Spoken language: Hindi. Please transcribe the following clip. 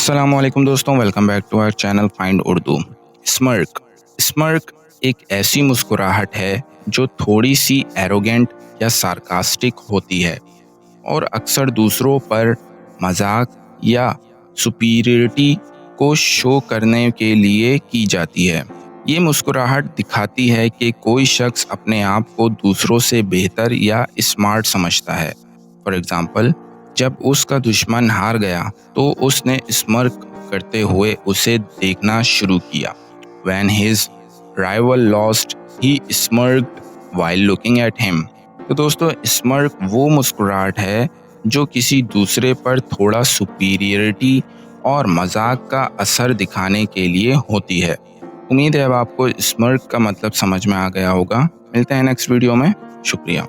अस्सलामुअलैकुम दोस्तों, welcome back to our channel find Urdu. Smirk smirk एक ऐसी मुस्कुराहट है जो थोड़ी सी एरोगेंट या सार्कास्टिक होती है और अक्सर दूसरों पर मजाक या सुपीरियरिटी को शो करने के लिए की जाती है। ये मुस्कुराहट दिखाती है कि कोई शख्स अपने आप को दूसरों से बेहतर या स्मार्ट समझता है। फॉर एग्जाम्पल, जब उसका दुश्मन हार गया तो उसने स्मर्क करते हुए उसे देखना शुरू किया। When his rival lost, he smirked while looking at him। तो दोस्तों, स्मर्क वो मुस्कुराहट है जो किसी दूसरे पर थोड़ा सुपीरियरिटी और मजाक का असर दिखाने के लिए होती है। उम्मीद है अब आपको स्मर्क का मतलब समझ में आ गया होगा। मिलते हैं नेक्स्ट वीडियो में। शुक्रिया।